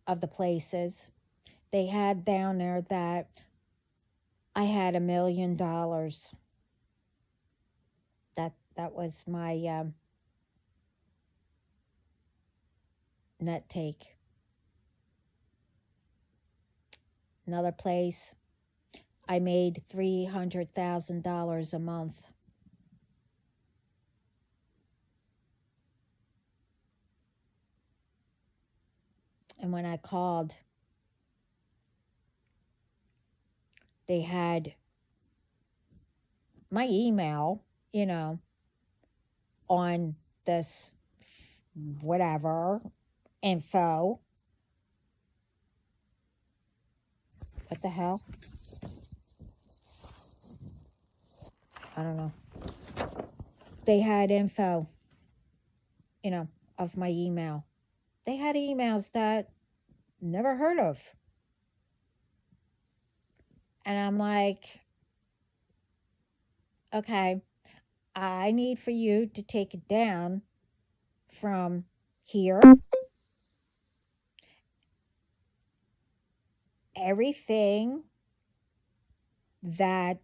of the places, they had down there that I had $1 million. That was my net take. Another place, I made $300,000 a month. And when I called, they had my email, on this whatever info. What the hell? I don't know. They had info, of my email. They had emails that never heard of. And I'm like, okay, I need for you to take it down from here. Everything that,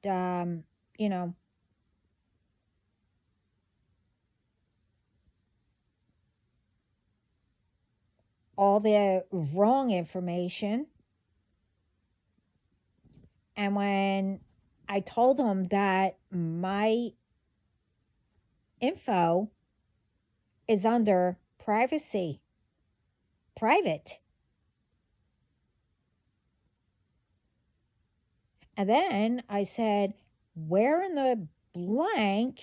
all the wrong information. And when I told them that my info is under privacy, private. And then I said, where in the blank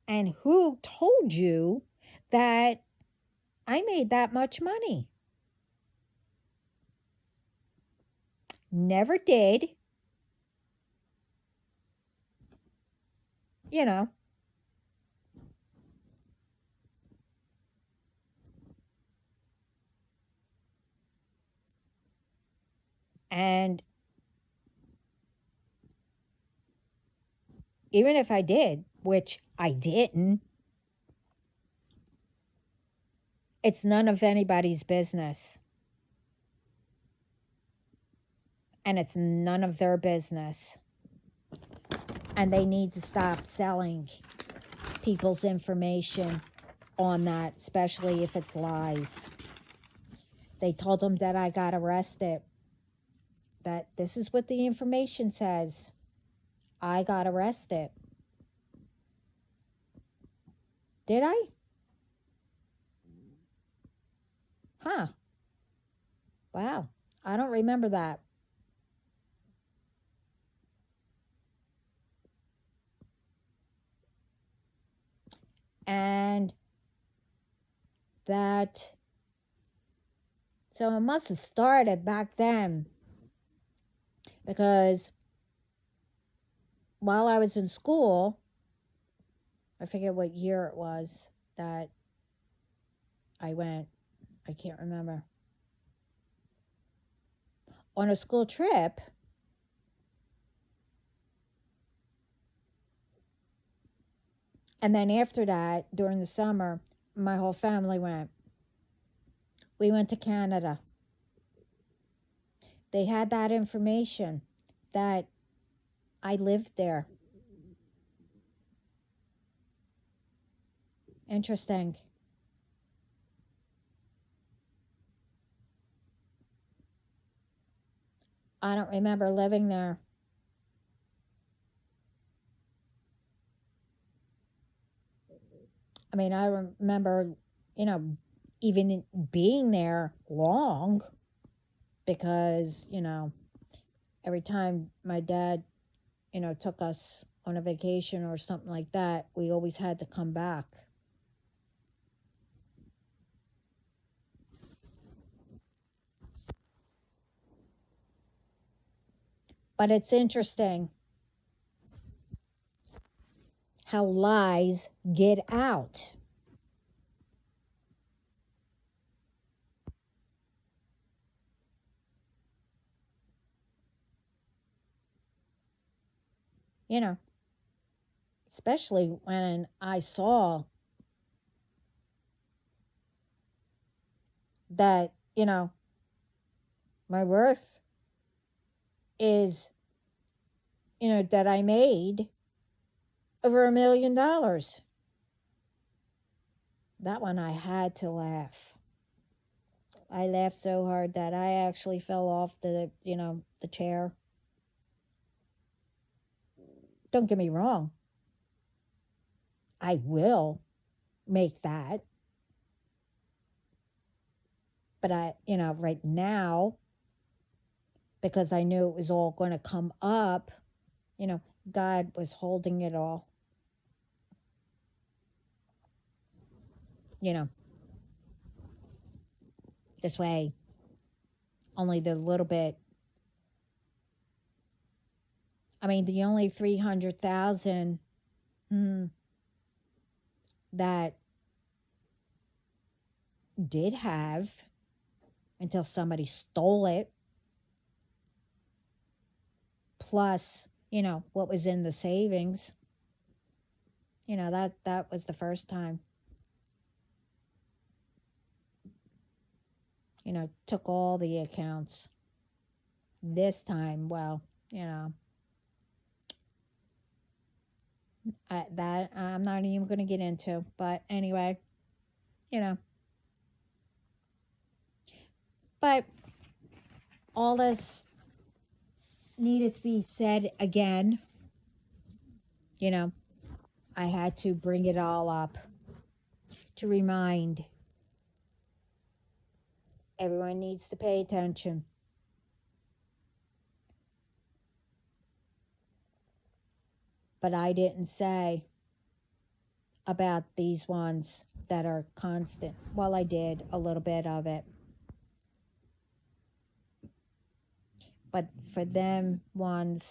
and who told you that I made that much money? Never did. And even if I did, which I didn't, it's none of anybody's business. And it's none of their business. And they need to stop selling people's information on that, especially if it's lies. They told them that I got arrested. That this is what the information says. I got arrested. Did I? Huh. Wow. I don't remember that. And that, so it must have started back then, because while I was in school, I forget what year it was that I went, I can't remember, on a school trip. And then after that, during the summer, my whole family went. We went to Canada. They had that information that I lived there. Interesting. I don't remember living there. I mean, I remember, you know, even being there long because, every time my dad, took us on a vacation or something like that, we always had to come back. But it's interesting how lies get out. You know, especially when I saw that, my worth is, that I made over $1 million. That one I had to laugh. I laughed so hard that I actually fell off the chair. Don't get me wrong. I will make that. But right now, because I knew it was all going to come up, God was holding it all. This way, only the little bit. I mean, the only 300,000 that did have until somebody stole it, plus, what was in the savings, that was the first time. Took all the accounts. This time, well, that I'm not even going to get into. But anyway, but all this needed to be said again. I had to bring it all up to remind everyone needs to pay attention. But I didn't say about these ones that are constant. Well, I did a little bit of it. But for them ones,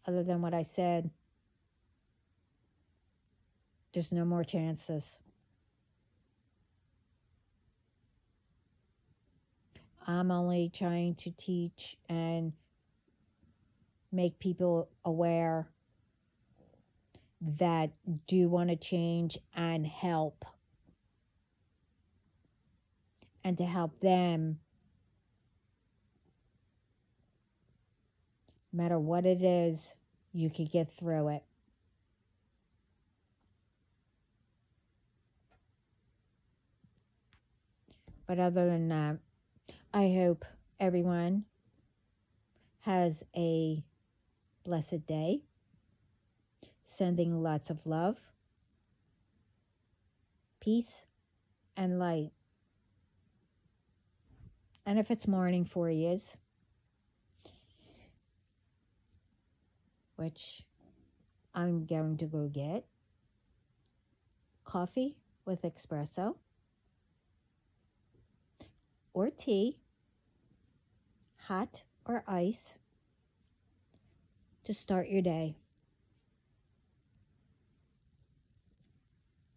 other than what I said, there's no more chances. I'm only trying to teach and make people aware that do want to change and help. And to help them, no matter what it is, you can get through it. But other than that, I hope everyone has a blessed day. Sending lots of love, peace, and light. And if it's morning for you, which I'm going to go get coffee with espresso or tea, hot or ice, to start your day.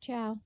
Ciao.